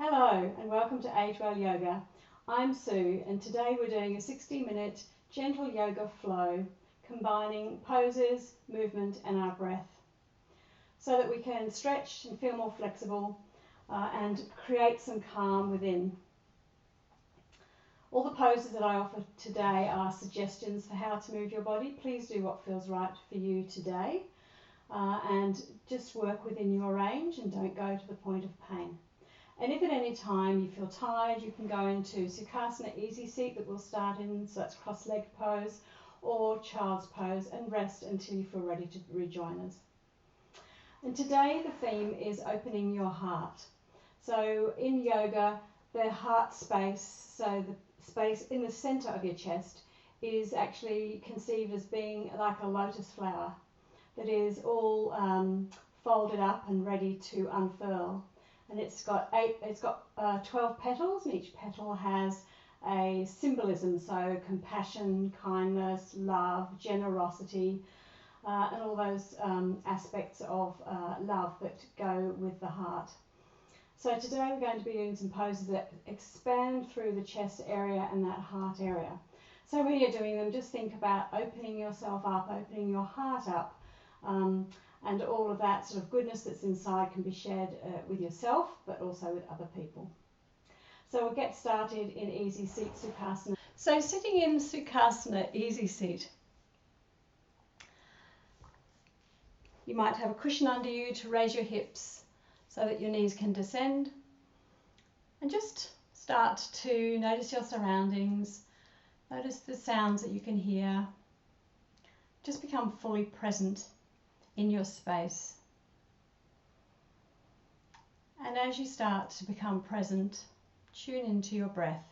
Hello and welcome to Age Well Yoga. I'm Sue and today we're doing a 60-minute gentle yoga flow combining poses, movement and our breath so that we can stretch and feel more flexible and create some calm within. All the poses that I offer today are suggestions for how to move your body. Please do what feels right for you today and just work within your range and don't go to the point of pain. And if at any time you feel tired, you can go into Sukhasana easy seat that we'll start in, so that's cross-legged pose, or child's pose, and rest until you feel ready to rejoin us. And today the theme is opening your heart. So in yoga, the heart space, so the space in the center of your chest, is actually conceived as being like a lotus flower that is all folded up and ready to unfurl. And it's got 12 petals, and each petal has a symbolism, so compassion, kindness, love, generosity, and all those aspects of love that go with the heart. So today we're going to be doing some poses that expand through the chest area and that heart area. So when you're doing them, just think about opening yourself up, opening your heart up. And all of that sort of goodness that's inside can be shared with yourself, but also with other people. So we'll get started in easy seat Sukhasana. So sitting in Sukhasana easy seat, you might have a cushion under you to raise your hips so that your knees can descend. And just start to notice your surroundings, notice the sounds that you can hear. Just become fully present in your space. And as you start to become present, tune into your breath.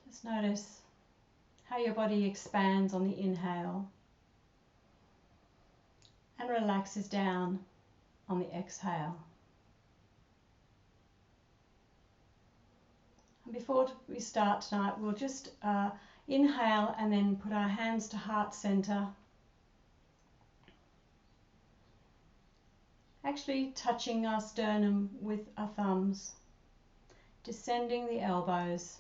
Just notice how your body expands on the inhale and relaxes down on the exhale. And before we start tonight, we'll just inhale and then put our hands to heart center. Actually touching our sternum with our thumbs, descending the elbows,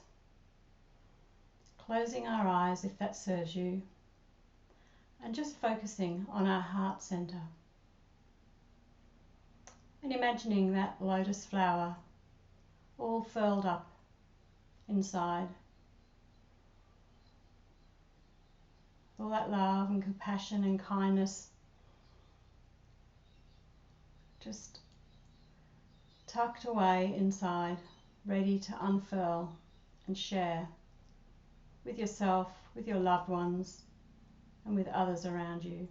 closing our eyes if that serves you, and just focusing on our heart center. And imagining that lotus flower all furled up inside. All that love and compassion and kindness just tucked away inside, ready to unfurl and share with yourself, with your loved ones, and with others around you.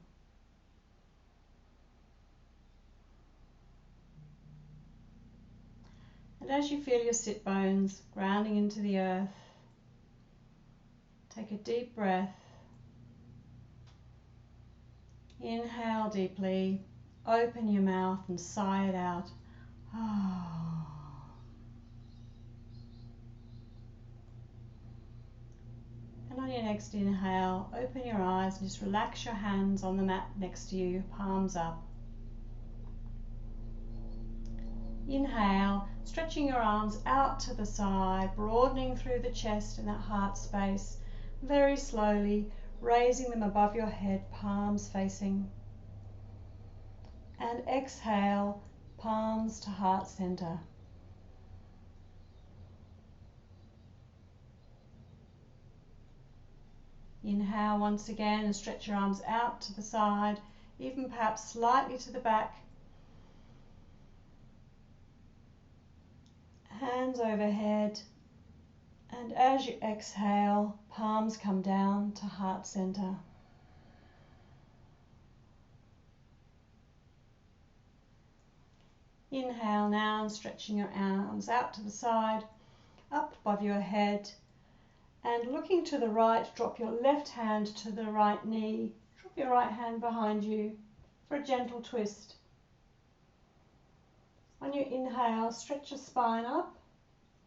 And as you feel your sit bones grounding into the earth, take a deep breath. Inhale deeply, open your mouth and sigh it out. And on your next inhale, open your eyes and just relax your hands on the mat next to you, palms up. Inhale, stretching your arms out to the side, broadening through the chest and that heart space, very slowly, raising them above your head, palms facing. And exhale, palms to heart center. Inhale once again and stretch your arms out to the side, even perhaps slightly to the back. Hands overhead. And as you exhale, palms come down to heart center. Inhale now and stretching your arms out to the side, up above your head. And looking to the right, drop your left hand to the right knee. Drop your right hand behind you for a gentle twist. On your inhale, stretch your spine up.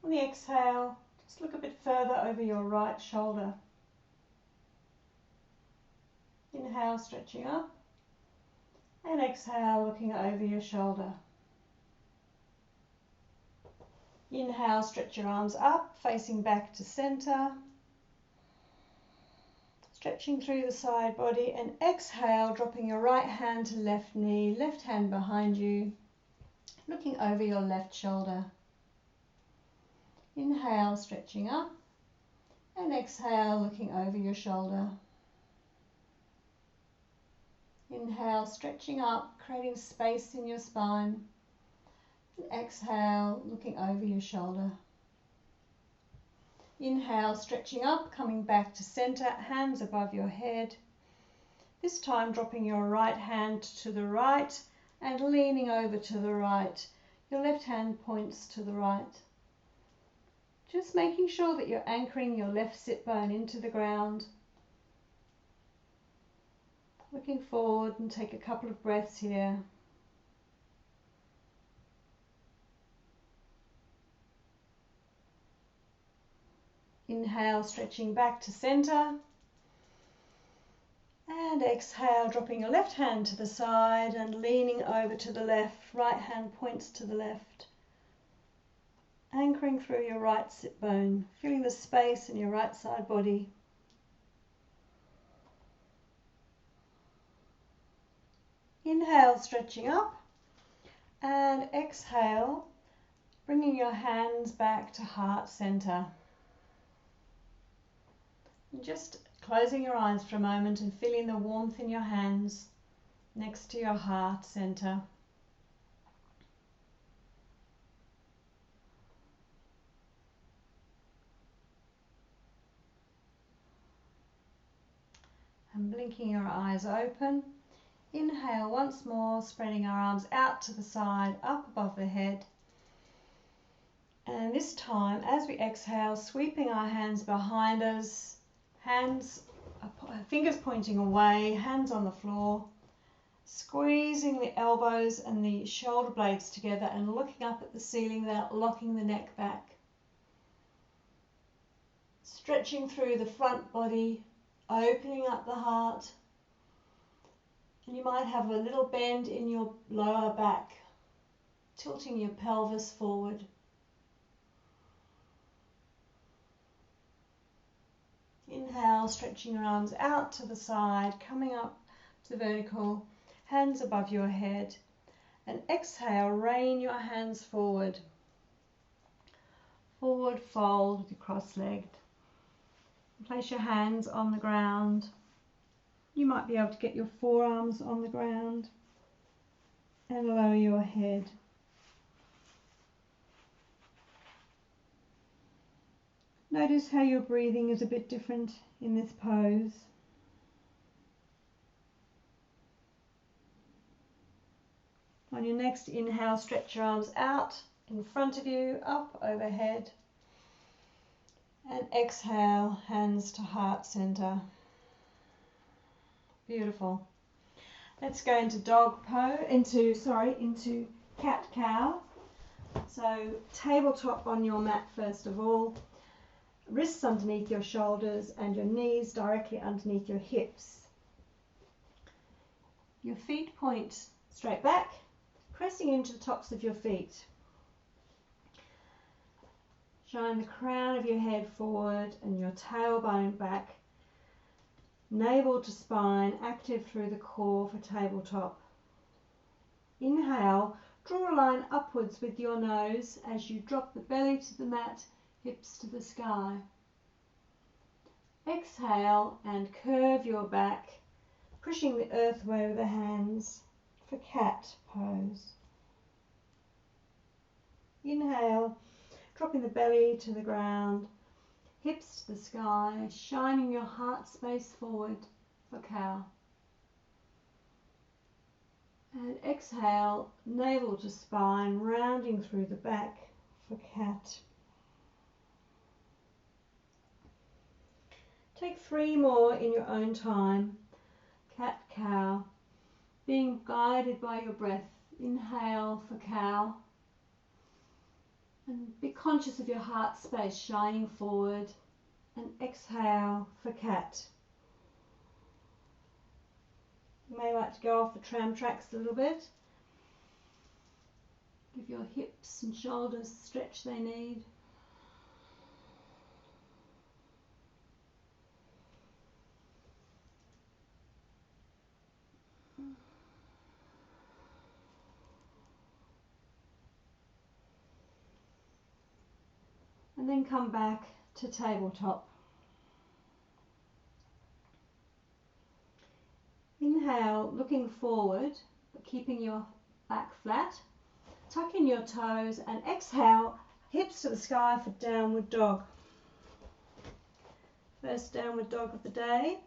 On the exhale, just look a bit further over your right shoulder. Inhale, stretching up, and exhale, looking over your shoulder. Inhale, stretch your arms up, facing back to center. Stretching through the side body, and exhale, dropping your right hand to left knee, left hand behind you, looking over your left shoulder. Inhale, stretching up, and exhale, looking over your shoulder. Inhale, stretching up, creating space in your spine, and exhale, looking over your shoulder. Inhale, stretching up, coming back to center, hands above your head. This time dropping your right hand to the right and leaning over to the right. Your left hand points to the right. Just making sure that you're anchoring your left sit bone into the ground. Looking forward, and take a couple of breaths here. Inhale, stretching back to center. And exhale, dropping your left hand to the side and leaning over to the left. Right hand points to the left. Anchoring through your right sit bone, feeling the space in your right side body. Inhale, stretching up. And exhale, bringing your hands back to heart center. And just closing your eyes for a moment and feeling the warmth in your hands next to your heart center. And blinking your eyes open. Inhale once more, spreading our arms out to the side, up above the head. And this time, as we exhale, sweeping our hands behind us, fingers pointing away, hands on the floor, squeezing the elbows and the shoulder blades together and looking up at the ceiling without locking the neck back. Stretching through the front body, opening up the heart, and you might have a little bend in your lower back, tilting your pelvis forward. Inhale, stretching your arms out to the side, coming up to vertical, hands above your head. And exhale, rain your hands forward. Forward fold with your cross-legged. Place your hands on the ground. You might be able to get your forearms on the ground and lower your head. Notice how your breathing is a bit different in this pose. On your next inhale, stretch your arms out in front of you, up overhead. And exhale, hands to heart center. Beautiful. Let's go into dog pose, into cat-cow. So tabletop on your mat first of all. Wrists underneath your shoulders and your knees directly underneath your hips. Your feet point straight back, pressing into the tops of your feet. Shine the crown of your head forward and your tailbone back. Navel to spine, active through the core for tabletop. Inhale, draw a line upwards with your nose as you drop the belly to the mat, hips to the sky. Exhale and curve your back, pushing the earth away with the hands for cat pose. Inhale, dropping the belly to the ground, hips to the sky, shining your heart space forward for cow. And exhale, navel to spine, rounding through the back for cat. Take 3 more in your own time. Cat, cow, being guided by your breath. Inhale for cow. And be conscious of your heart space shining forward. And exhale for cat. You may like to go off the tram tracks a little bit. Give your hips and shoulders the stretch they need. And then come back to tabletop. Inhale, looking forward, but keeping your back flat. Tuck in your toes and exhale, hips to the sky for downward dog. First downward dog of the day.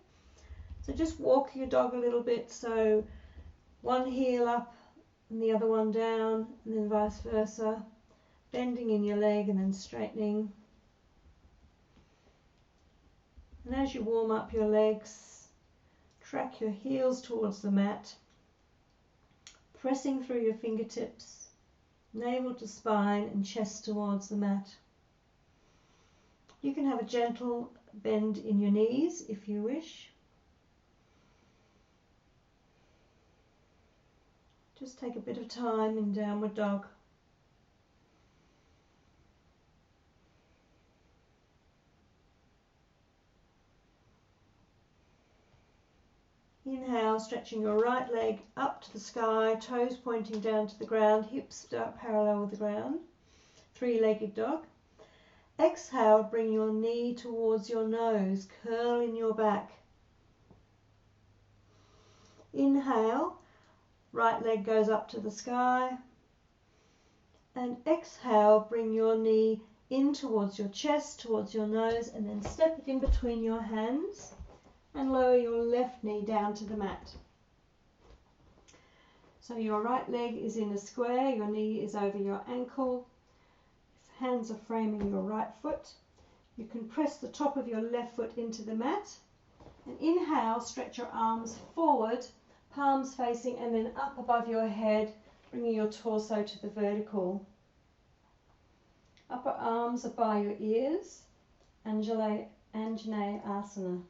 So just walk your dog a little bit, so one heel up and the other one down, and then vice versa. Bending in your leg and then straightening. And as you warm up your legs, track your heels towards the mat, pressing through your fingertips, navel to spine and chest towards the mat. You can have a gentle bend in your knees if you wish. Just take a bit of time in downward dog. Inhale, stretching your right leg up to the sky, toes pointing down to the ground, hips parallel with the ground. Three-legged dog. Exhale, bring your knee towards your nose, curl in your back. Inhale, right leg goes up to the sky. And exhale, bring your knee in towards your chest, towards your nose, and then step it in between your hands. And lower your left knee down to the mat. So your right leg is in a square, your knee is over your ankle, hands are framing your right foot. You can press the top of your left foot into the mat. And inhale, stretch your arms forward, palms facing, and then up above your head, bringing your torso to the vertical. Upper arms are by your ears, Anjaneyasana.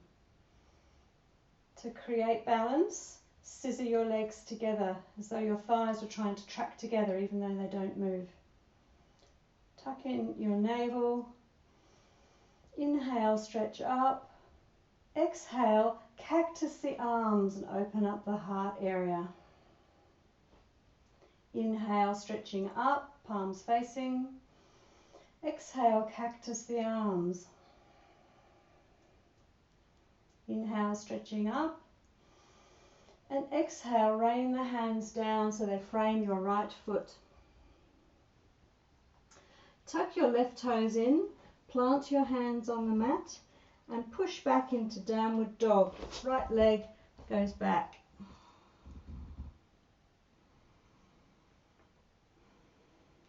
To create balance, scissor your legs together as though your thighs are trying to track together even though they don't move. Tuck in your navel. Inhale, stretch up. Exhale, cactus the arms and open up the heart area. Inhale, stretching up, palms facing. Exhale, cactus the arms. Inhale, stretching up. And exhale, rain the hands down so they frame your right foot. Tuck your left toes in, plant your hands on the mat and push back into downward dog. Right leg goes back.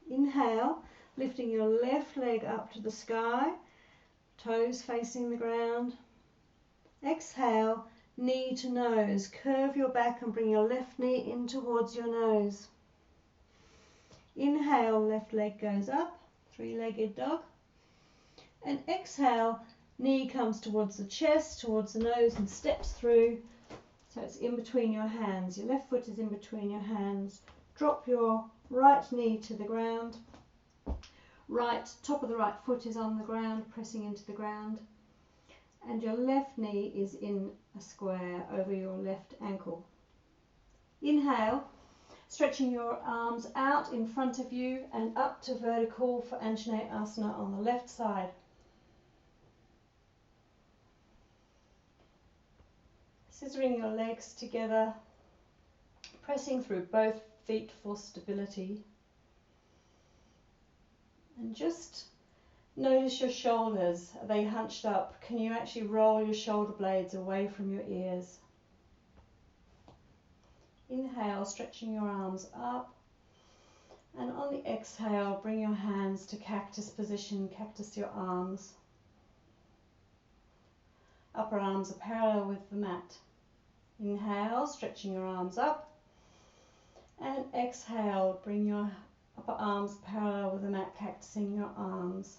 Inhale, lifting your left leg up to the sky, toes facing the ground. Exhale, knee to nose. Curve your back and bring your left knee in towards your nose. Inhale, left leg goes up, three-legged dog. And exhale, knee comes towards the chest, towards the nose and steps through. So it's in between your hands. Your left foot is in between your hands. Drop your right knee to the ground. Top of the right foot is on the ground, pressing into the ground. And your left knee is in a square over your left ankle. Inhale, stretching your arms out in front of you and up to vertical for Anjaneyasana on the left side. Scissoring your legs together, pressing through both feet for stability. And just notice your shoulders. Are they hunched up? Can you actually roll your shoulder blades away from your ears? Inhale, stretching your arms up. And on the exhale, bring your hands to cactus position, cactus your arms. Upper arms are parallel with the mat. Inhale, stretching your arms up. And exhale, bring your upper arms parallel with the mat, cactusing your arms.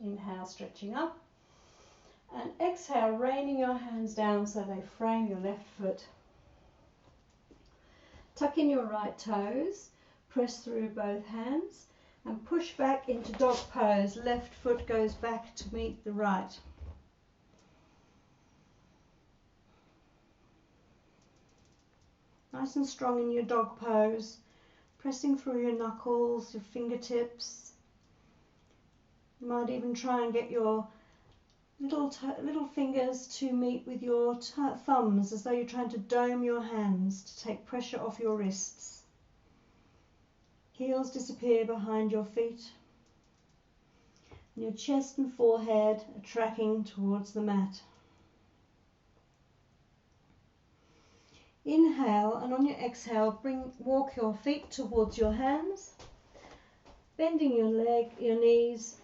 Inhale, stretching up. And exhale, raining your hands down so they frame your left foot. Tuck in your right toes. Press through both hands and push back into dog pose. Left foot goes back to meet the right. Nice and strong in your dog pose. Pressing through your knuckles, your fingertips. You might even try and get your little fingers to meet with your thumbs, as though you're trying to dome your hands to take pressure off your wrists. Heels disappear behind your feet. And your chest and forehead are tracking towards the mat. Inhale, and on your exhale, walk your feet towards your hands, bending your knees.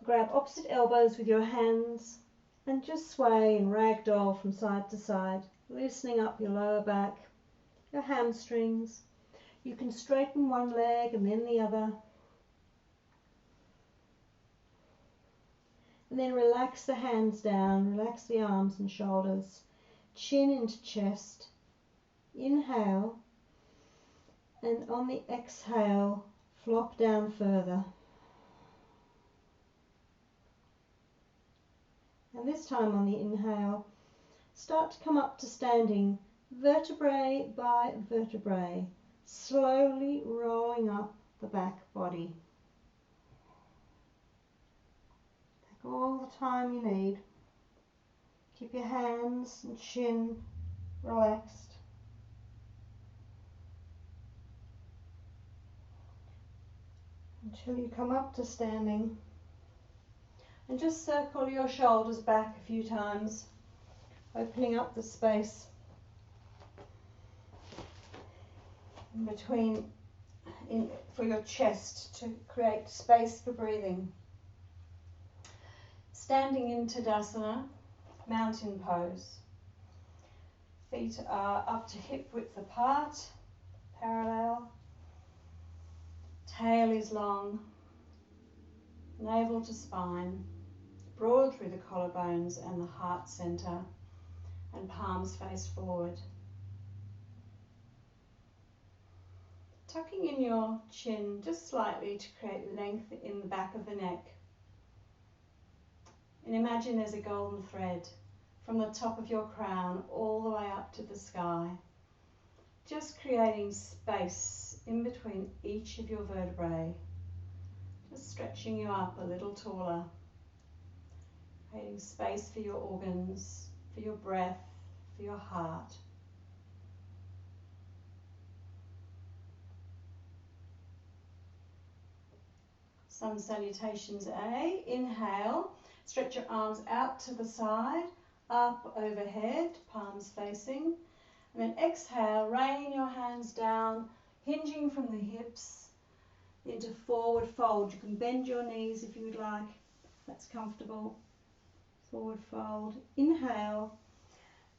Grab opposite elbows with your hands and just sway and ragdoll from side to side, loosening up your lower back, your hamstrings. You can straighten one leg and then the other. And then relax the hands down, relax the arms and shoulders, chin into chest. Inhale, and on the exhale, flop down further. And this time on the inhale, start to come up to standing, vertebrae by vertebrae, slowly rolling up the back body. Take all the time you need. Keep your hands and chin relaxed. Until you come up to standing. And just circle your shoulders back a few times, opening up the space in between for your chest to create space for breathing. Standing in Tadasana, mountain pose. Feet are up to hip width apart, parallel. Tail is long, navel to spine. Broad through the collarbones and the heart centre, and palms face forward. Tucking in your chin just slightly to create length in the back of the neck. And imagine there's a golden thread from the top of your crown all the way up to the sky, just creating space in between each of your vertebrae, just stretching you up a little taller. Creating space for your organs, for your breath, for your heart. Sun salutations A. Inhale, stretch your arms out to the side, up overhead, palms facing. And then exhale, rain your hands down, hinging from the hips into forward fold. You can bend your knees if you would like, if that's comfortable. Forward fold. Inhale,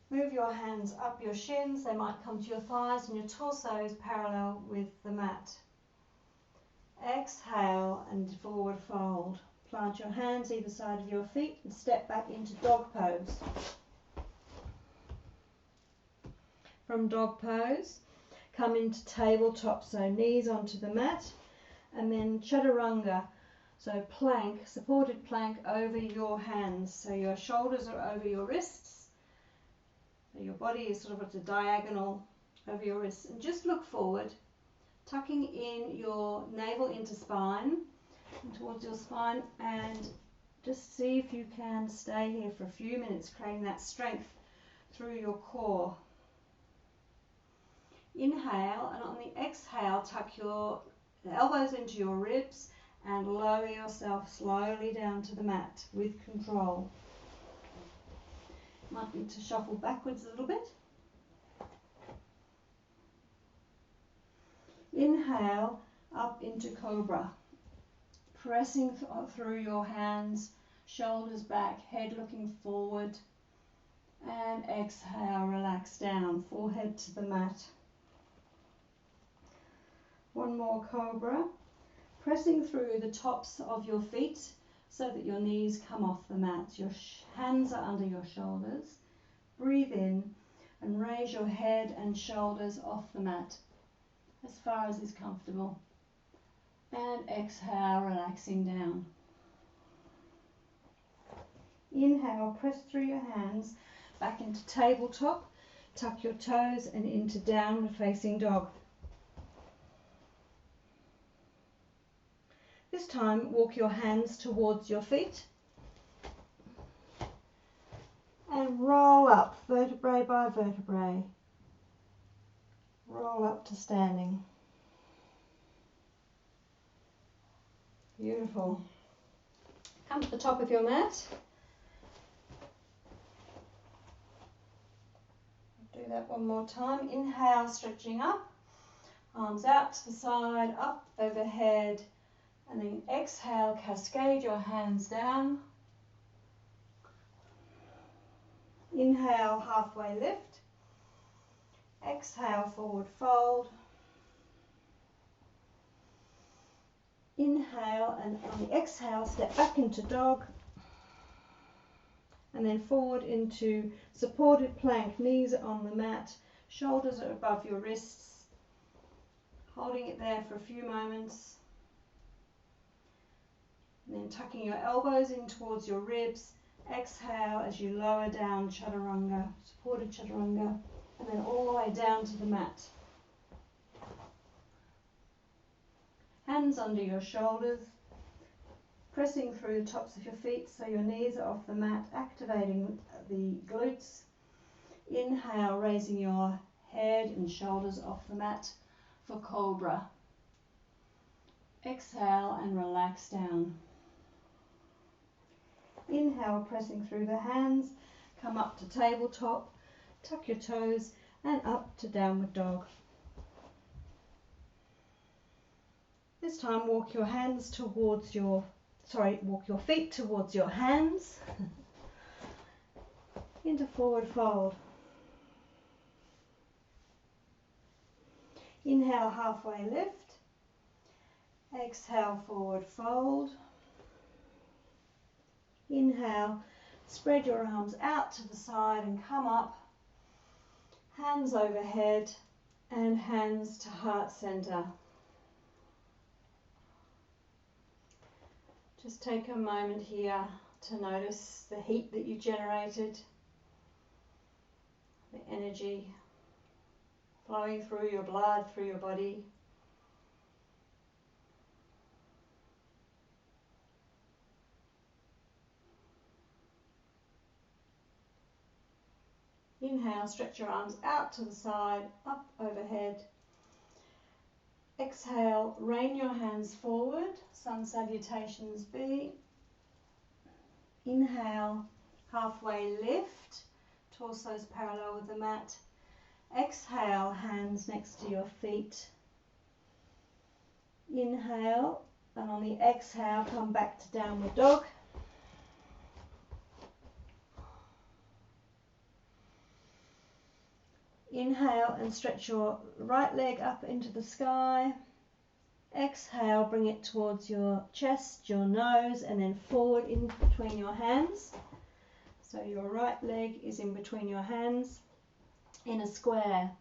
move your hands up your shins. They might come to your thighs and your torso is parallel with the mat. Exhale and forward fold. Plant your hands either side of your feet and step back into dog pose. From dog pose, come into tabletop, so knees onto the mat, and then Chaturanga. So plank, supported plank over your hands. So your shoulders are over your wrists. So your body is sort of at a diagonal over your wrists. And just look forward, tucking in your navel into spine, and towards your spine, and just see if you can stay here for a few minutes, creating that strength through your core. Inhale, and on the exhale, tuck your elbows into your ribs and lower yourself slowly down to the mat with control. Might need to shuffle backwards a little bit. Inhale, up into Cobra. Pressing through your hands, shoulders back, head looking forward. And exhale, relax down, forehead to the mat. One more Cobra. Pressing through the tops of your feet so that your knees come off the mat. Your hands are under your shoulders. Breathe in and raise your head and shoulders off the mat. as far as is comfortable. And exhale, relaxing down. Inhale, press through your hands back into tabletop, tuck your toes and into downward facing dog. This time, walk your hands towards your feet and roll up, vertebrae by vertebrae. Roll up to standing. Beautiful. Come to the top of your mat. Do that one more time. Inhale, stretching up. Arms out to the side, up overhead. And then exhale, cascade your hands down. Inhale, halfway lift. Exhale, forward fold. Inhale, and on the exhale, step back into dog. And then forward into supported plank. Knees are on the mat. Shoulders are above your wrists. Holding it there for a few moments. And then tucking your elbows in towards your ribs. Exhale as you lower down Chaturanga, supported Chaturanga, and then all the way down to the mat. Hands under your shoulders, pressing through the tops of your feet so your knees are off the mat, activating the glutes. Inhale, raising your head and shoulders off the mat for Cobra. Exhale and relax down. Inhale, pressing through the hands, come up to tabletop, tuck your toes and up to downward dog. This time walk your feet towards your hands into forward fold. Inhale, halfway lift. Exhale, forward fold. Inhale, spread your arms out to the side and come up. Hands overhead and hands to heart center. Just take a moment here to notice the heat that you generated, the energy flowing through your blood, through your body. Inhale, stretch your arms out to the side, up overhead. Exhale, rain your hands forward, sun salutations B. Inhale, halfway lift, torso's parallel with the mat. Exhale, hands next to your feet. Inhale, and on the exhale, come back to downward dog. Inhale and stretch your right leg up into the sky. Exhale, bring it towards your chest, your nose, and then forward in between your hands. So your right leg is in between your hands in a square.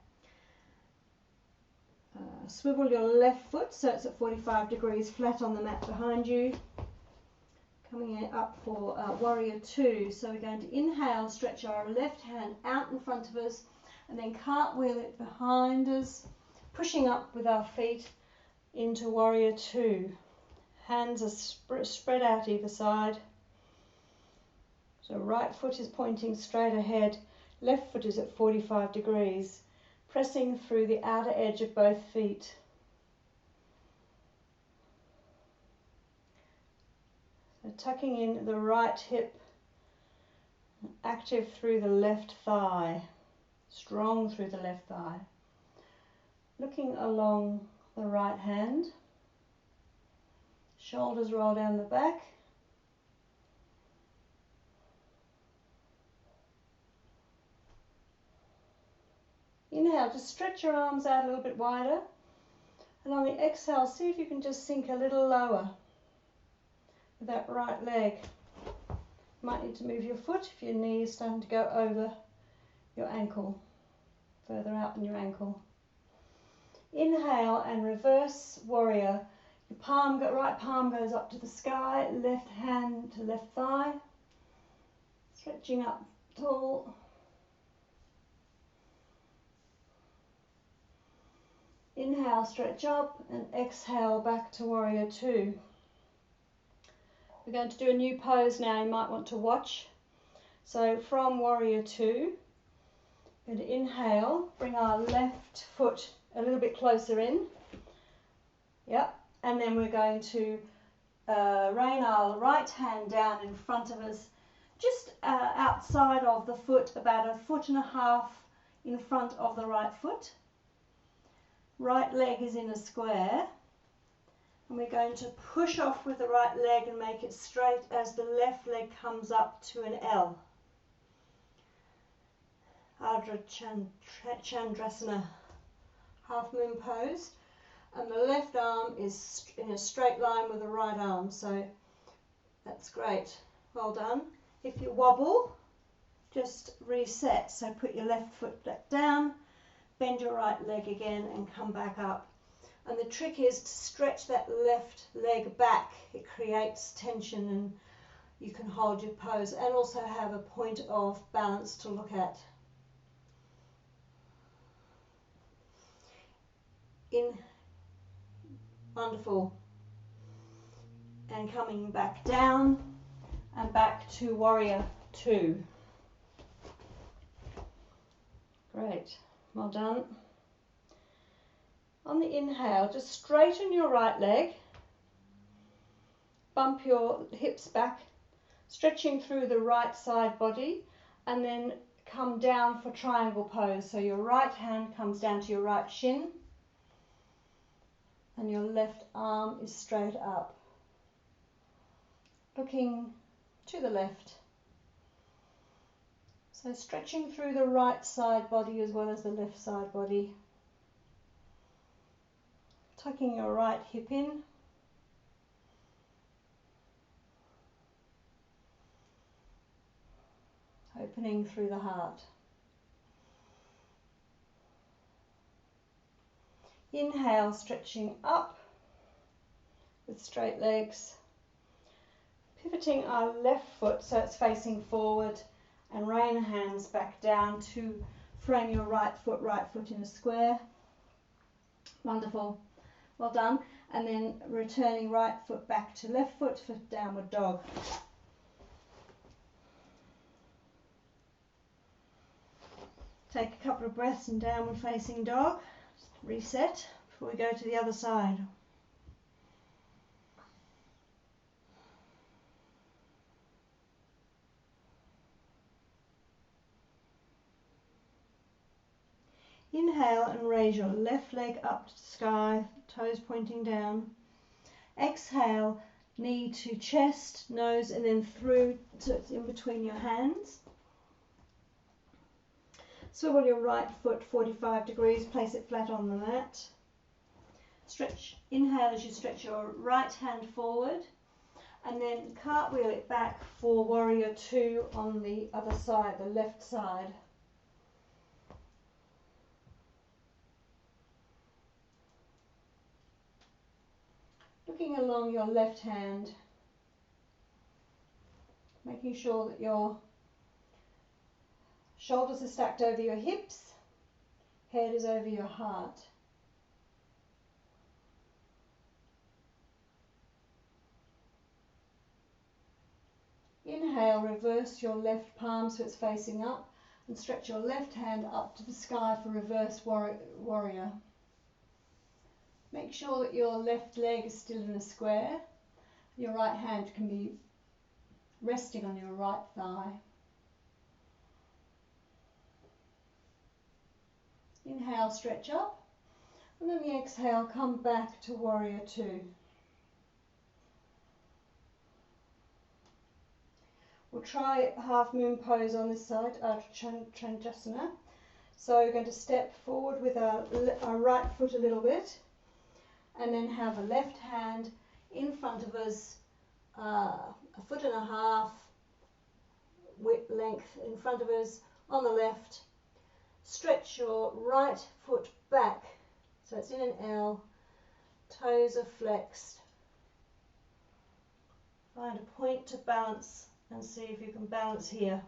Swivel your left foot so it's at 45 degrees flat on the mat behind you. Coming up for warrior two. So we're going to inhale, stretch our left hand out in front of us, and then cartwheel it behind us, pushing up with our feet into warrior two. Hands are spread out either side. So right foot is pointing straight ahead, left foot is at 45 degrees, pressing through the outer edge of both feet. So tucking in the right hip, active through the left thigh. Strong through the left thigh. Looking along the right hand. Shoulders roll down the back. Inhale, just stretch your arms out a little bit wider. And on the exhale, see if you can just sink a little lower with that right leg. You might need to move your foot if your knee is starting to go over your ankle, further out than your ankle. Inhale and reverse warrior. Your right palm goes up to the sky, left hand to left thigh, stretching up tall. Inhale, stretch up, and exhale back to warrior two. We're going to do a new pose now, you might want to watch. So from warrior two, we're going to inhale, bring our left foot a little bit closer in. Yep, and then we're going to rain our right hand down in front of us, just outside of the foot, about 1.5 feet in front of the right foot. Right leg is in a square, and we're going to push off with the right leg and make it straight as the left leg comes up to an L. Ardha Chandrasana, half moon pose, and the left arm is in a straight line with the right arm, so that's great, well done. If you wobble, just reset, so put your left foot back down, bend your right leg again and come back up. And the trick is to stretch that left leg back. It creates tension and you can hold your pose and also have a point of balance to look at. In, wonderful. And coming back down and back to warrior two. Great. Well done. On the inhale, just straighten your right leg, bump your hips back, stretching through the right side body, and then come down for triangle pose. So your right hand comes down to your right shin, and your left arm is straight up, looking to the left. So stretching through the right side body as well as the left side body. Tucking your right hip in. Opening through the heart. Inhale, stretching up with straight legs. Pivoting our left foot so it's facing forward, and rain hands back down to frame your right foot in a square. Wonderful, well done. And then returning right foot back to left foot for downward dog. Take a couple of breaths in downward facing dog. Just reset before we go to the other side. Inhale and raise your left leg up to the sky, toes pointing down. Exhale, knee to chest, nose, and then through, so it's in between your hands. Swivel your right foot 45 degrees, place it flat on the mat. Stretch, inhale as you stretch your right hand forward, and then cartwheel it back for warrior two on the other side, the left side. Looking along your left hand, making sure that your shoulders are stacked over your hips, head is over your heart. Inhale, reverse your left palm so it's facing up, and stretch your left hand up to the sky for reverse warrior. Make sure that your left leg is still in a square. Your right hand can be resting on your right thigh. Inhale, stretch up, and then the exhale, come back to warrior two. We'll try half moon pose on this side, Tadasana. So we're going to step forward with our right foot a little bit, and then have a left hand in front of us, 1.5 feet width length in front of us on the left. Stretch your right foot back So it's in an L, toes are flexed. Find a point to balance and see if you can balance here.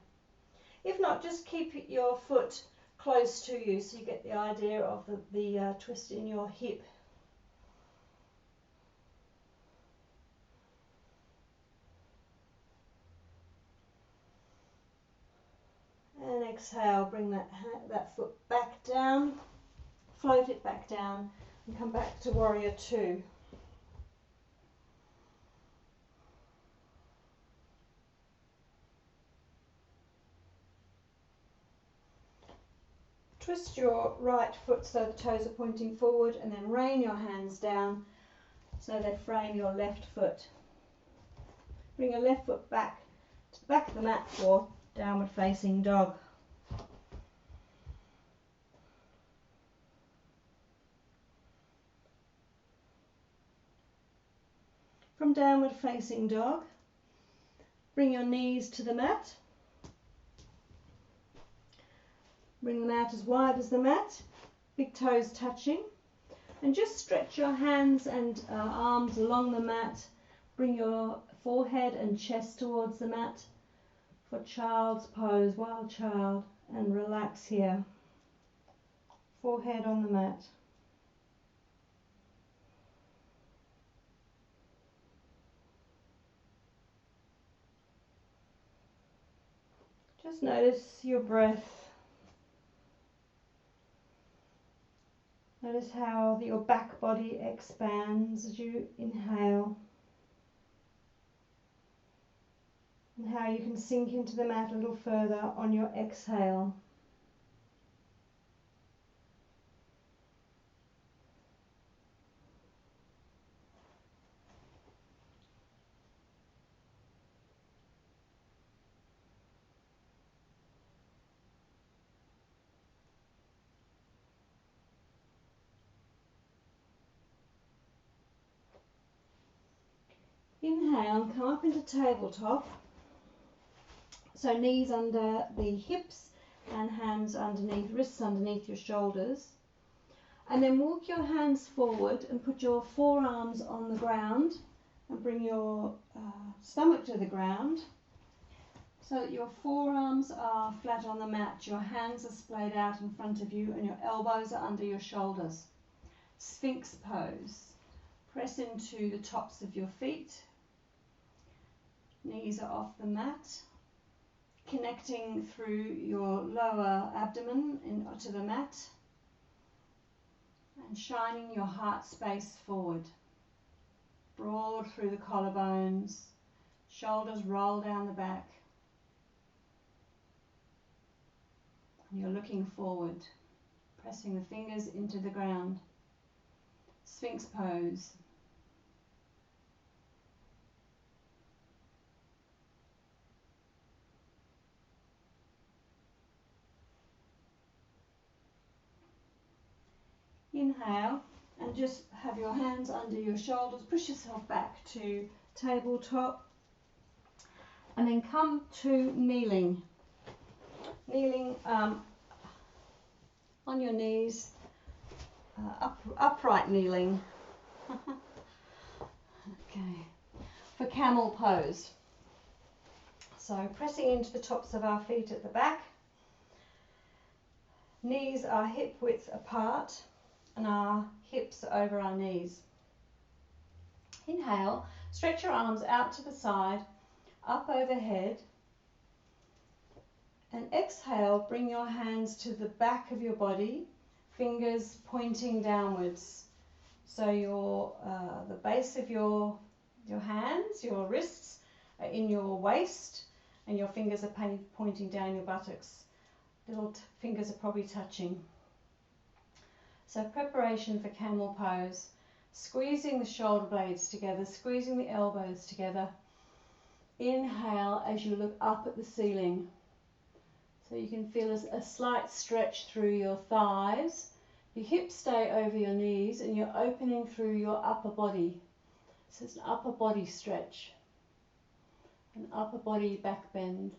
If not, just keep your foot close to you so you get the idea of the twist in your hip. And exhale, bring that foot back down, float it back down and come back to warrior two. Twist your right foot so the toes are pointing forward and then rain your hands down so they frame your left foot. Bring your left foot back to the back of the mat for downward facing dog. From downward facing dog, bring your knees to the mat. Bring them out as wide as the mat, big toes touching, and just stretch your hands and arms along the mat. Bring your forehead and chest towards the mat for child's pose, wild child, and relax here. Forehead on the mat. Just notice your breath. Notice how your back body expands as you inhale, and how you can sink into the mat a little further on your exhale. Inhale and come up into tabletop. So knees under the hips and hands underneath, wrists underneath your shoulders. And then walk your hands forward and put your forearms on the ground and bring your stomach to the ground so that your forearms are flat on the mat, your hands are splayed out in front of you and your elbows are under your shoulders. Sphinx Pose. Press into the tops of your feet. Knees are off the mat. Connecting through your lower abdomen to the mat. And shining your heart space forward. Broad through the collarbones. Shoulders roll down the back. And you're looking forward. Pressing the fingers into the ground. Sphinx Pose. Inhale and just have your hands under your shoulders, push yourself back to tabletop and then come to kneeling. Kneeling on your knees, upright kneeling. Okay, for Camel Pose. So pressing into the tops of our feet at the back. Knees are hip width apart and our hips are over our knees. Inhale, stretch your arms out to the side, up overhead. And exhale, bring your hands to the back of your body, fingers pointing downwards. So your the base of your hands, your wrists are in your waist and your fingers are pointing down your buttocks. Little fingers are probably touching. So preparation for Camel Pose. Squeezing the shoulder blades together, squeezing the elbows together. Inhale as you look up at the ceiling. So you can feel a slight stretch through your thighs. Your hips stay over your knees and you're opening through your upper body. So it's an upper body stretch. An upper body back bend.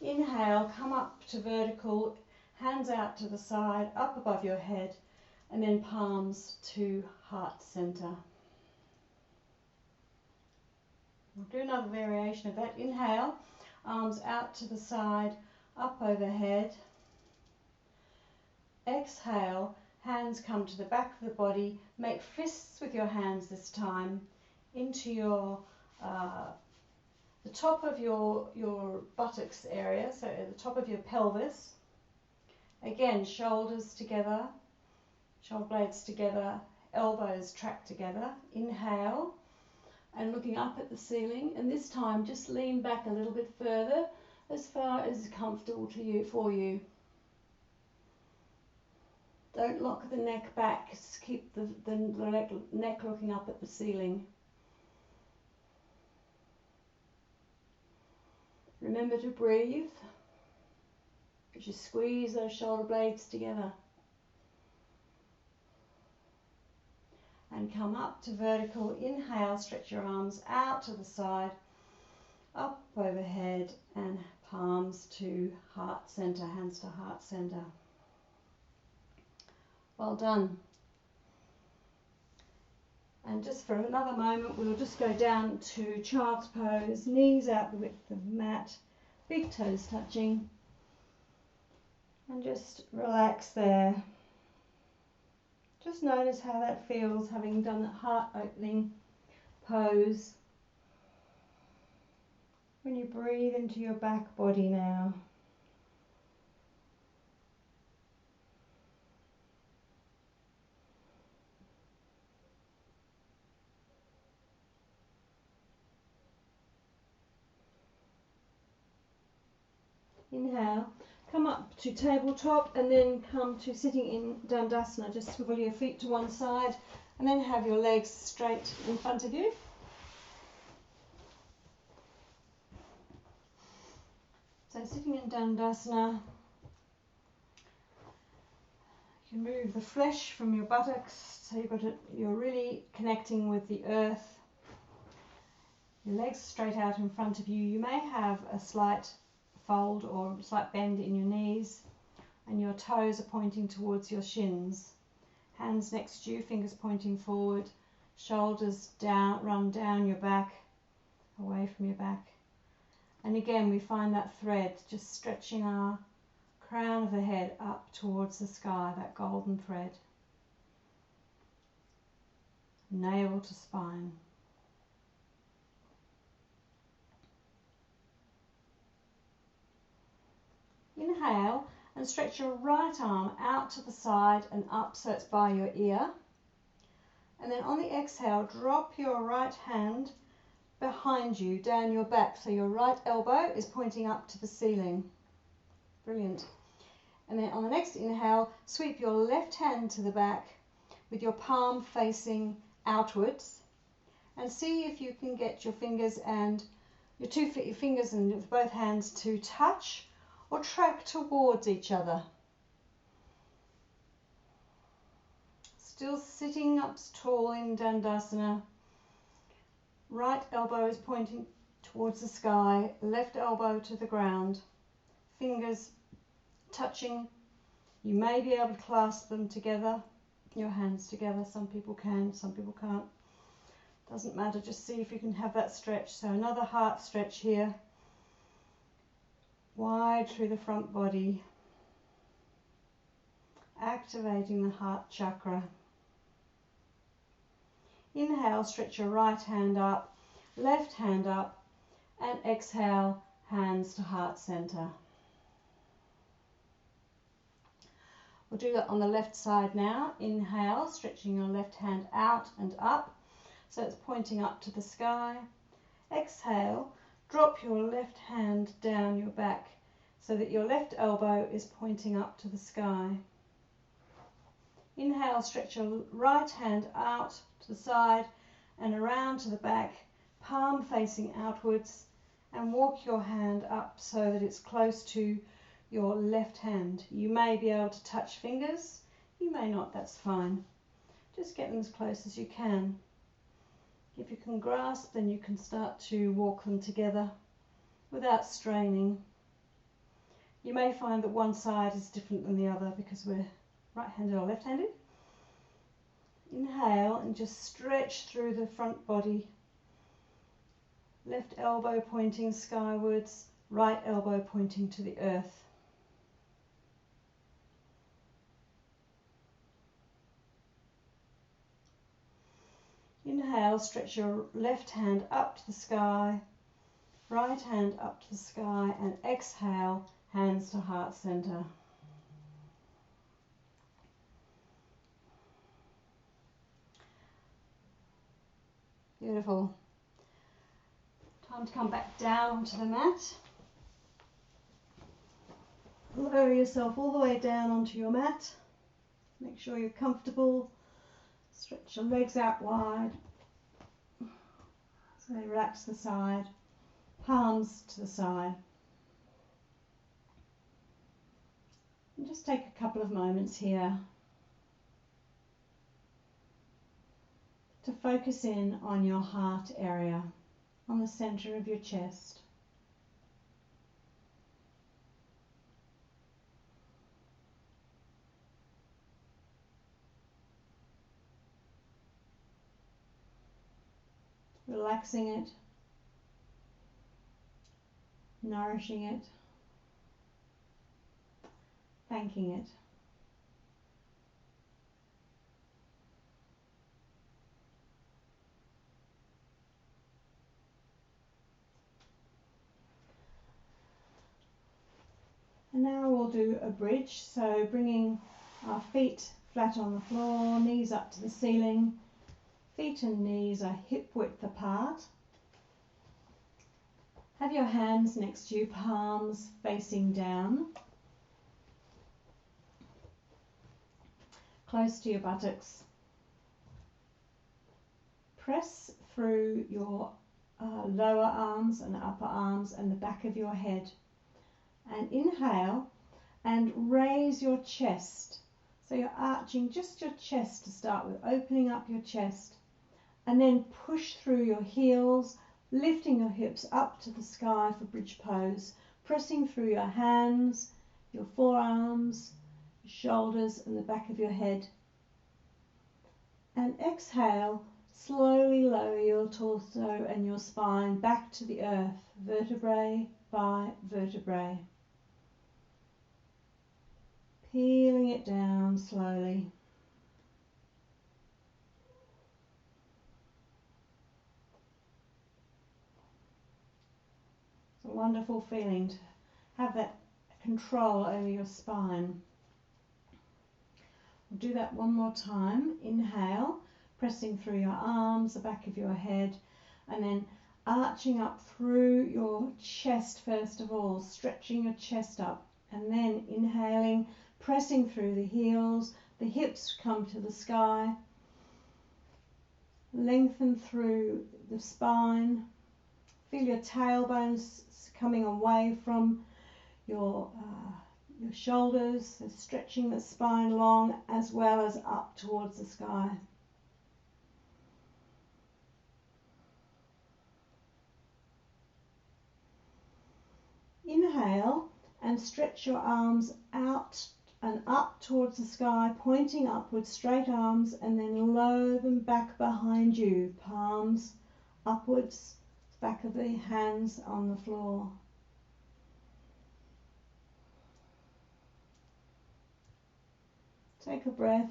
Inhale, come up to vertical, hands out to the side, up above your head, and then palms to heart center. We'll do another variation of that. Inhale, arms out to the side, up overhead. Exhale, hands come to the back of the body. Make fists with your hands this time into your the top of your buttocks area, so at the top of your pelvis. Again, shoulders together, shoulder blades together, elbows track together. Inhale, and looking up at the ceiling, and this time just lean back a little bit further, as far as is comfortable for you. Don't lock the neck back, just keep the neck looking up at the ceiling. Remember to breathe as you squeeze those shoulder blades together. And come up to vertical. Inhale, stretch your arms out to the side, up overhead, and palms to heart center, hands to heart center. Well done. And just for another moment, we'll just go down to child's pose, knees out the width of the mat, big toes touching, and just relax there. Just notice how that feels, having done that heart opening pose. When you breathe into your back body now. Inhale, come up to tabletop and then come to sitting in Dandasana. Just swivel your feet to one side and then have your legs straight in front of you. So sitting in Dandasana, you can move the flesh from your buttocks, so you're really connecting with the earth. Your legs straight out in front of you. You may have a slight fold or slight bend in your knees, and your toes are pointing towards your shins. Hands next to you, fingers pointing forward, shoulders down, run down your back, away from your back. And again, we find that thread, just stretching our crown of the head up towards the sky, that golden thread. Navel to spine. Inhale and stretch your right arm out to the side and up so it's by your ear. And then on the exhale, drop your right hand behind you, down your back, so your right elbow is pointing up to the ceiling. Brilliant. And then on the next inhale, sweep your left hand to the back with your palm facing outwards, and see if you can get your fingers and your fingers and both hands to touch or track towards each other. Still sitting up tall in Dandasana. Right elbow is pointing towards the sky, left elbow to the ground, fingers touching. You may be able to clasp them together, your hands together. Some people can, some people can't. Doesn't matter, just see if you can have that stretch. So another heart stretch here. Wide through the front body. Activating the heart chakra. Inhale, stretch your right hand up, left hand up, and exhale, hands to heart center. We'll do that on the left side now. Inhale, stretching your left hand out and up, so it's pointing up to the sky. Exhale, drop your left hand down your back so that your left elbow is pointing up to the sky. Inhale, stretch your right hand out to the side and around to the back, palm facing outwards, and walk your hand up so that it's close to your left hand. You may be able to touch fingers, you may not, that's fine. Just get them as close as you can. If you can grasp, then you can start to walk them together without straining. You may find that one side is different than the other because we're right-handed or left-handed. Inhale and just stretch through the front body. Left elbow pointing skywards, right elbow pointing to the earth. Inhale, stretch your left hand up to the sky, right hand up to the sky, and exhale, hands to heart center. Beautiful. Time to come back down onto the mat. Lower yourself all the way down onto your mat. Make sure you're comfortable. Stretch your legs out wide. So relax the side. Palms to the side. And just take a couple of moments here to focus in on your heart area, on the center of your chest. Relaxing it, nourishing it, thanking it. And now we'll do a bridge, so bringing our feet flat on the floor, knees up to the ceiling. Feet and knees are hip width apart. Have your hands next to you, palms facing down. Close to your buttocks. Press through your lower arms and upper arms and the back of your head. And inhale and raise your chest. So you're arching just your chest to start with, opening up your chest. And then push through your heels, lifting your hips up to the sky for bridge pose, pressing through your hands, your forearms, your shoulders and the back of your head. And exhale, slowly lower your torso and your spine back to the earth, vertebrae by vertebrae. Peeling it down slowly. It's a wonderful feeling to have that control over your spine. We'll do that one more time. Inhale, pressing through your arms, the back of your head, and then arching up through your chest first of all, stretching your chest up, and then inhaling, pressing through the heels, the hips come to the sky, lengthen through the spine, feel your tailbones coming away from your shoulders, so stretching the spine long as well as up towards the sky. Inhale and stretch your arms out and up towards the sky, pointing upwards, straight arms, and then lower them back behind you, palms upwards, back of the hands on the floor. Take a breath,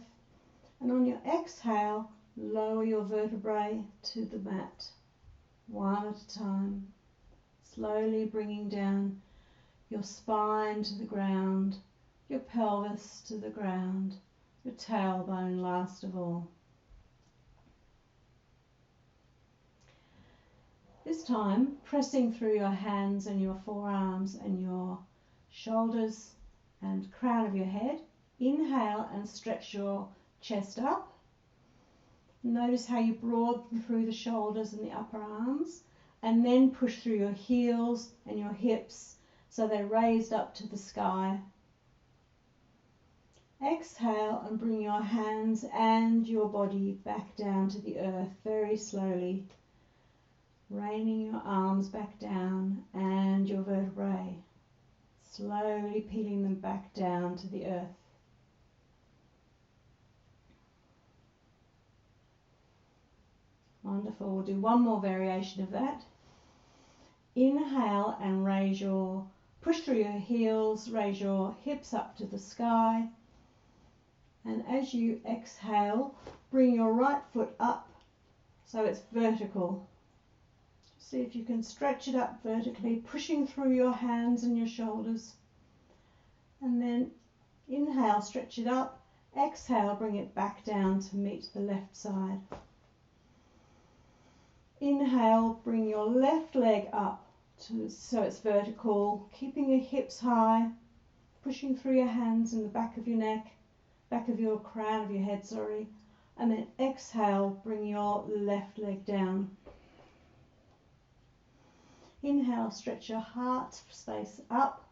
and on your exhale, lower your vertebrae to the mat, one at a time, slowly bringing down your spine to the ground, your pelvis to the ground, your tailbone last of all. This time, pressing through your hands and your forearms and your shoulders and crown of your head. Inhale and stretch your chest up. Notice how you broaden through the shoulders and the upper arms, and then push through your heels and your hips so they're raised up to the sky. Exhale and bring your hands and your body back down to the earth very slowly, raining your arms back down and your vertebrae slowly peeling them back down to the earth. Wonderful. We'll do one more variation of that. Inhale and push through your heels, raise your hips up to the sky. And as you exhale, bring your right foot up so it's vertical. See if you can stretch it up vertically, pushing through your hands and your shoulders. And then inhale, stretch it up. Exhale, bring it back down to meet the left side. Inhale, bring your left leg up so it's vertical, keeping your hips high, pushing through your hands in the back of your neck, back of your crown of your head, sorry. And then exhale, bring your left leg down. Inhale, stretch your heart space up.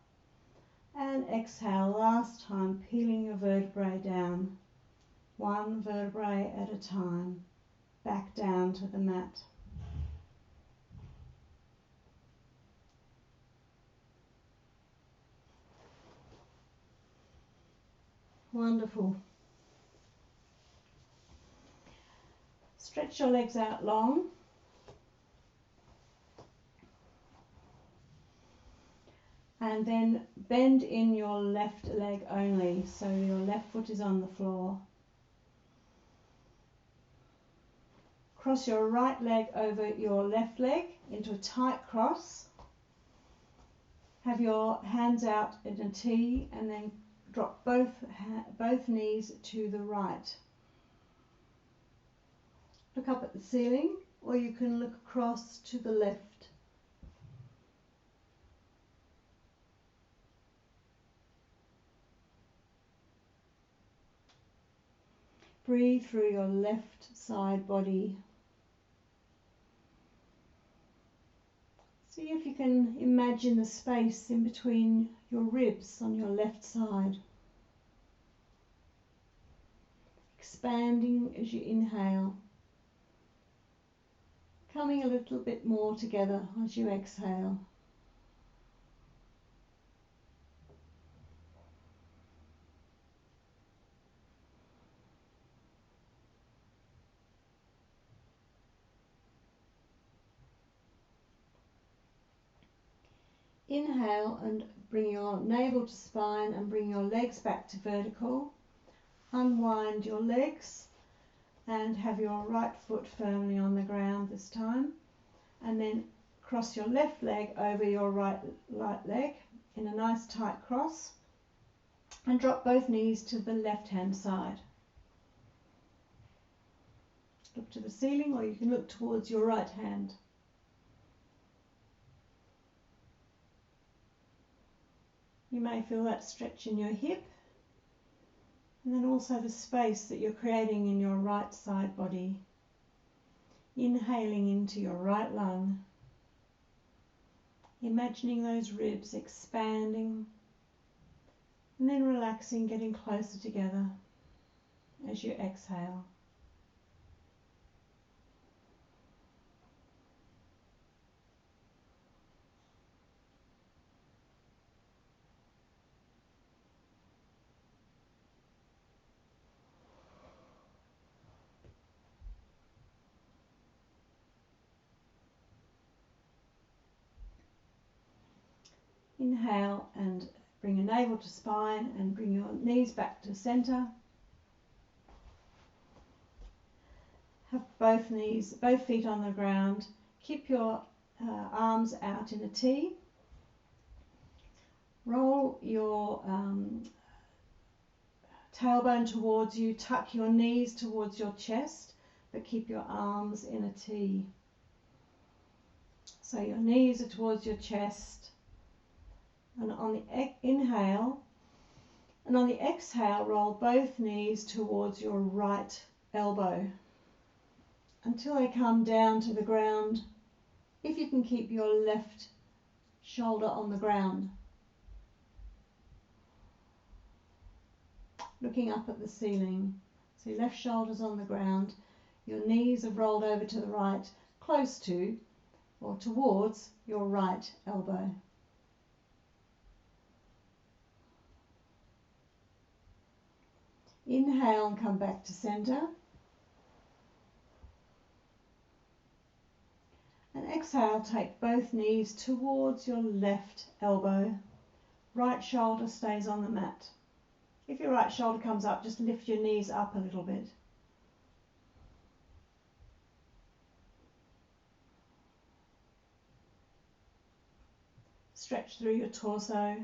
And exhale, last time, peeling your vertebrae down. One vertebrae at a time, back down to the mat. Wonderful. Stretch your legs out long. And then bend in your left leg only, so your left foot is on the floor. Cross your right leg over your left leg into a tight cross. Have your hands out in a T and then drop both knees to the right. Look up at the ceiling, or you can look across to the left. Breathe through your left side body. See if you can imagine the space in between your ribs on your left side. Expanding as you inhale. Coming a little bit more together as you exhale. Inhale and bring your navel to spine and bring your legs back to vertical. Unwind your legs and have your right foot firmly on the ground this time. And then cross your left leg over your right leg in a nice tight cross. And drop both knees to the left hand side. Look to the ceiling, or you can look towards your right hand. You may feel that stretch in your hip, and then also the space that you're creating in your right side body. Inhaling into your right lung, imagining those ribs expanding, and then relaxing, getting closer together as you exhale. Inhale and bring your navel to spine and bring your knees back to center. Have both feet on the ground. Keep your arms out in a T. Roll your tailbone towards you. Tuck your knees towards your chest, but keep your arms in a T. So your knees are towards your chest. And on the inhale, and on the exhale, roll both knees towards your right elbow until they come down to the ground. If you can keep your left shoulder on the ground. Looking up at the ceiling. So your left shoulder's on the ground, your knees have rolled over to the right, close to or towards your right elbow. Inhale and come back to center. And exhale, take both knees towards your left elbow. Right shoulder stays on the mat. If your right shoulder comes up, just lift your knees up a little bit. Stretch through your torso.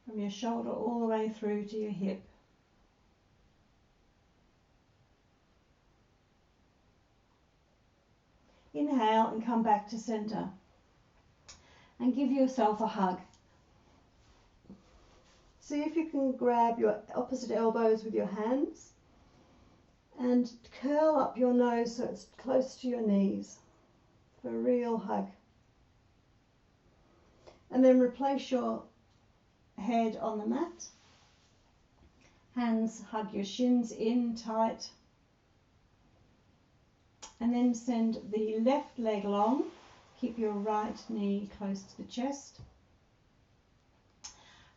From your shoulder all the way through to your hip. Inhale and come back to center. And give yourself a hug. See if you can grab your opposite elbows with your hands and curl up your nose so it's close to your knees for a real hug. And then replace your head on the mat. Hands hug your shins in tight. And then send the left leg long. Keep your right knee close to the chest.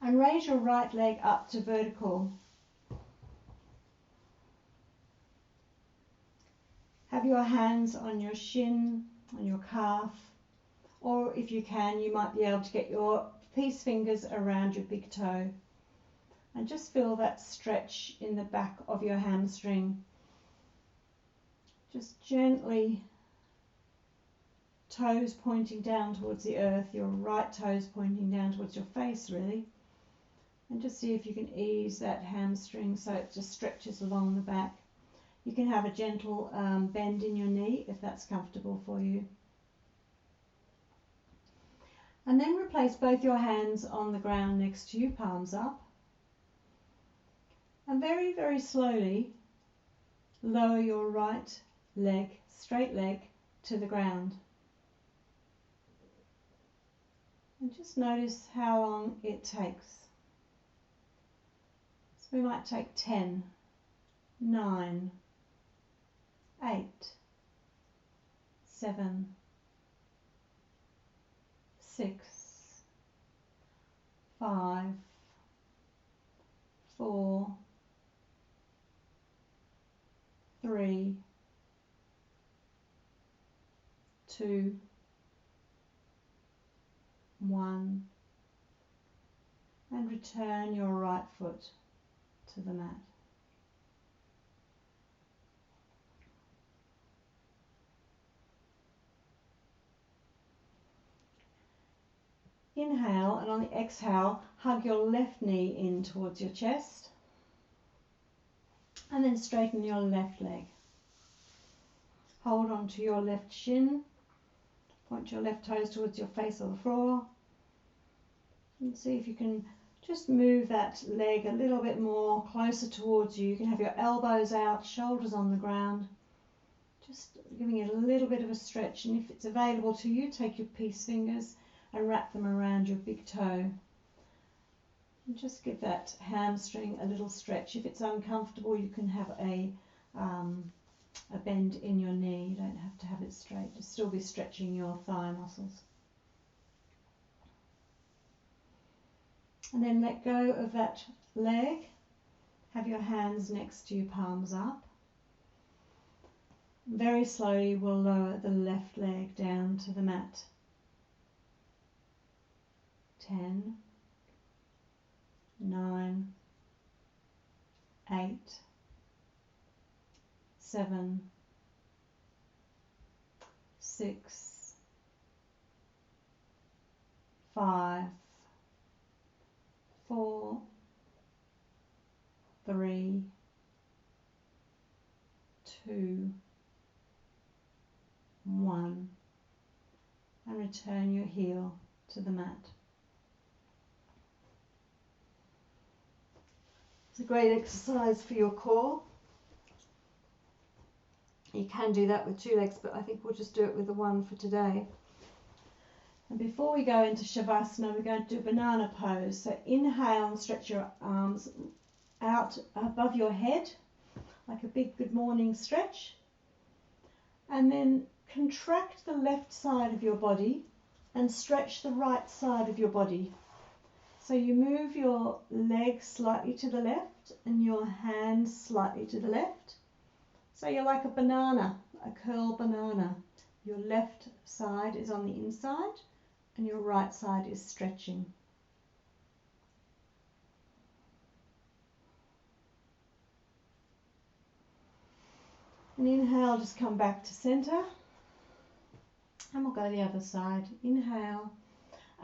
And raise your right leg up to vertical. Have your hands on your shin, on your calf, or if you can, you might be able to get your peace fingers around your big toe. And just feel that stretch in the back of your hamstring. Just gently, toes pointing down towards the earth, your right toes pointing down towards your face really. And just see if you can ease that hamstring so it just stretches along the back. You can have a gentle bend in your knee if that's comfortable for you. And then replace both your hands on the ground next to you, palms up. And very, very slowly lower your right leg, straight leg, to the ground. And just notice how long it takes. So we might take 10, 9, 8, 7, 6, 5, 4, 3, 2, 1, and return your right foot to the mat. Inhale, and on the exhale, hug your left knee in towards your chest, and then straighten your left leg. Hold on to your left shin, point your left toes towards your face or the floor, and see if you can just move that leg a little bit more closer towards you. You can have your elbows out, shoulders on the ground, just giving it a little bit of a stretch, and if it's available to you, take your peace fingers and wrap them around your big toe. And just give that hamstring a little stretch. If it's uncomfortable, you can have a bend in your knee. You don't have to have it straight. You'll still be stretching your thigh muscles. And then let go of that leg. Have your hands next to you, palms up. Very slowly we'll lower the left leg down to the mat. 10, 9, 8, 7, 6, 5, 4, 3, 2, 1, and return your heel to the mat. It's a great exercise for your core. You can do that with 2 legs, but I think we'll just do it with the one for today. And before we go into Shavasana, we're going to do banana pose. So inhale and stretch your arms out above your head, like a big good morning stretch. And then contract the left side of your body and stretch the right side of your body. So you move your legs slightly to the left and your hands slightly to the left. So you're like a banana, a curl banana. Your left side is on the inside and your right side is stretching. And inhale, just come back to center. And we'll go the other side. Inhale.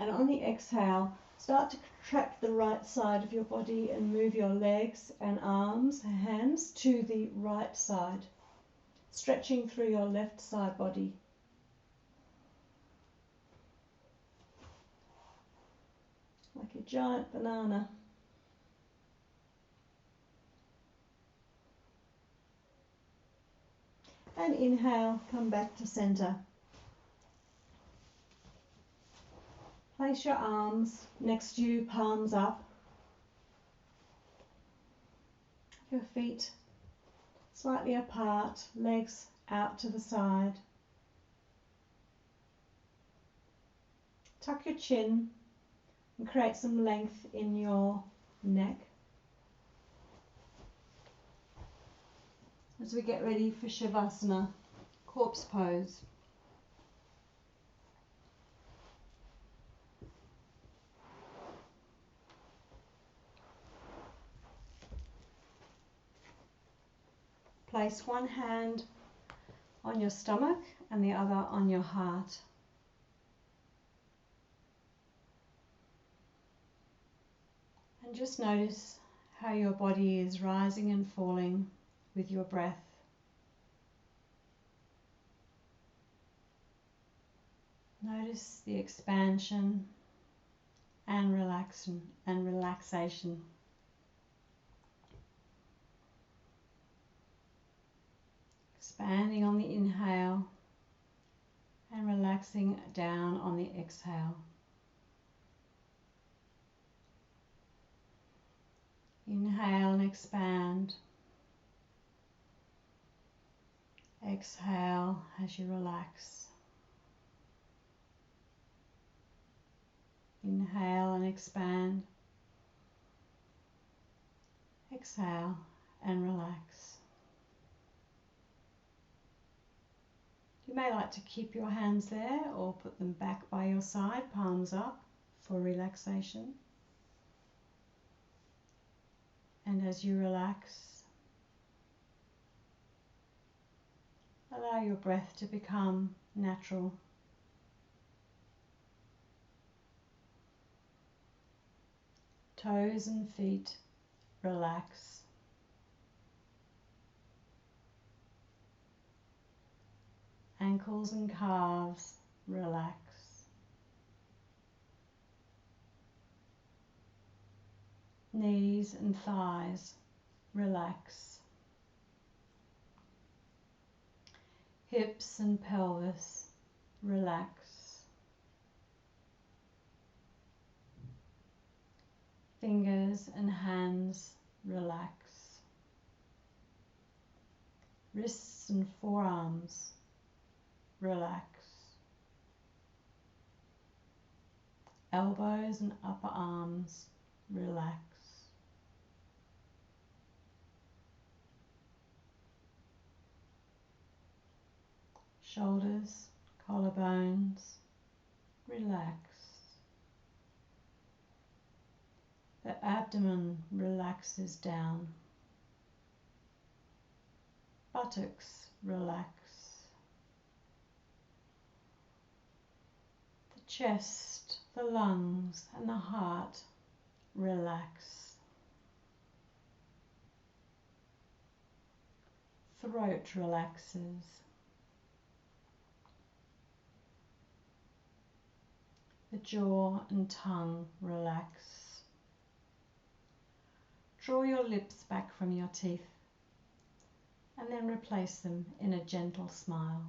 And on the exhale, start to contract the right side of your body and move your legs and arms, hands to the right side, stretching through your left side body. Like a giant banana. And inhale, come back to center. Place your arms next to you, palms up. Your feet slightly apart, legs out to the side. Tuck your chin and create some length in your neck. As we get ready for Shavasana, corpse pose. Place one hand on your stomach and the other on your heart. And just notice how your body is rising and falling with your breath. Notice the expansion and relaxation. Expanding on the inhale and relaxing down on the exhale. Inhale and expand. Exhale as you relax. Inhale and expand. Exhale and relax. You may like to keep your hands there or put them back by your side, palms up for relaxation. And as you relax, allow your breath to become natural. Toes and feet relax. Ankles and calves relax. Knees and thighs relax. Hips and pelvis relax. Fingers and hands relax. Wrists and forearms relax. Elbows and upper arms relax. Shoulders, collarbones relax. The abdomen relaxes down. Buttocks relax. The chest, the lungs and the heart relax. Throat relaxes. The jaw and tongue relax. Draw your lips back from your teeth and then replace them in a gentle smile.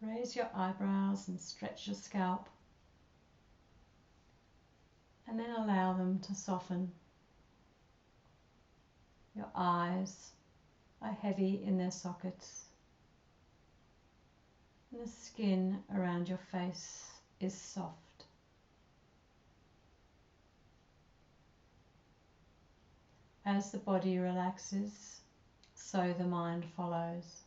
Raise your eyebrows and stretch your scalp, and then allow them to soften. Your eyes are heavy in their sockets. And the skin around your face is soft. As the body relaxes, so the mind follows.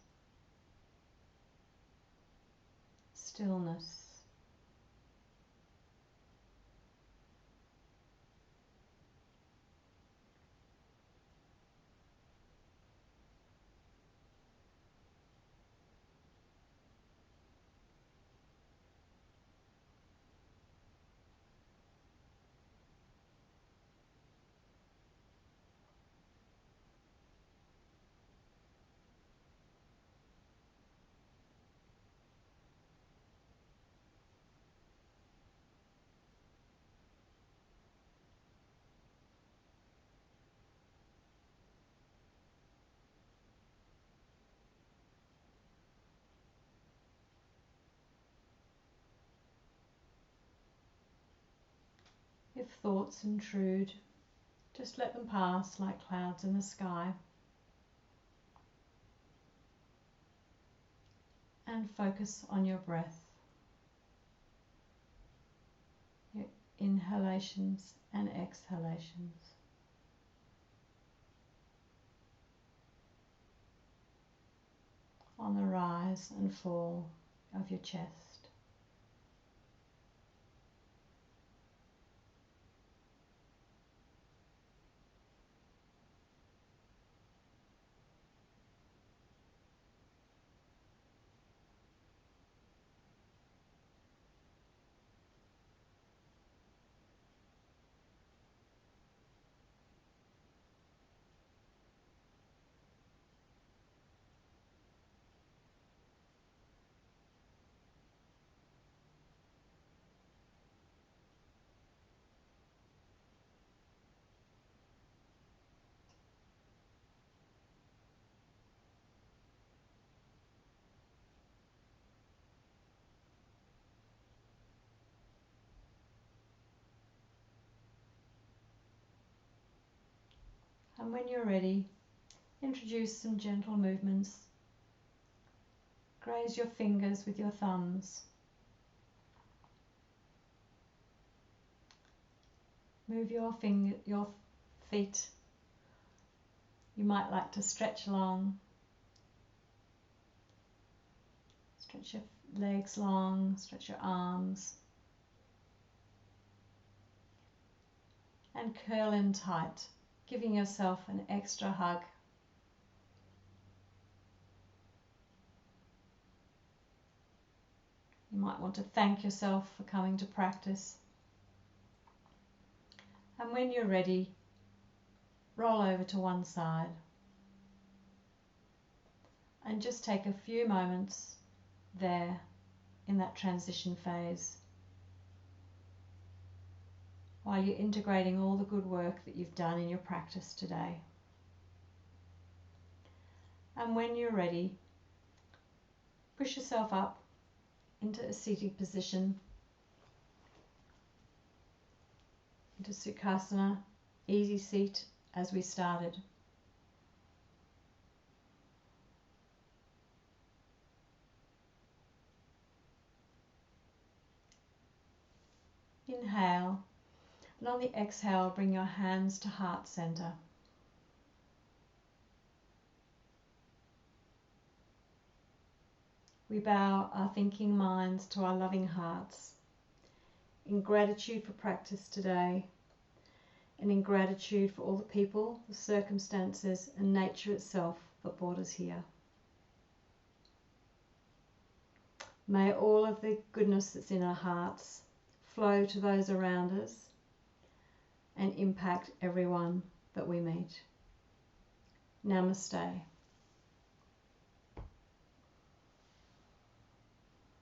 Stillness. If thoughts intrude, just let them pass like clouds in the sky. And focus on your breath, your inhalations and exhalations. On the rise and fall of your chest. And when you're ready, introduce some gentle movements. Graze your fingers with your thumbs. Move your feet. You might like to stretch along. Stretch your legs long, stretch your arms. And curl in tight, giving yourself an extra hug. You might want to thank yourself for coming to practice. And when you're ready, roll over to one side. And just take a few moments there in that transition phase while you're integrating all the good work that you've done in your practice today. And when you're ready, push yourself up into a seating position, into Sukhasana, easy seat as we started. Inhale, and on the exhale, bring your hands to heart center. We bow our thinking minds to our loving hearts in gratitude for practice today and in gratitude for all the people, the circumstances and nature itself that brought us here. May all of the goodness that's in our hearts flow to those around us and impact everyone that we meet. Namaste.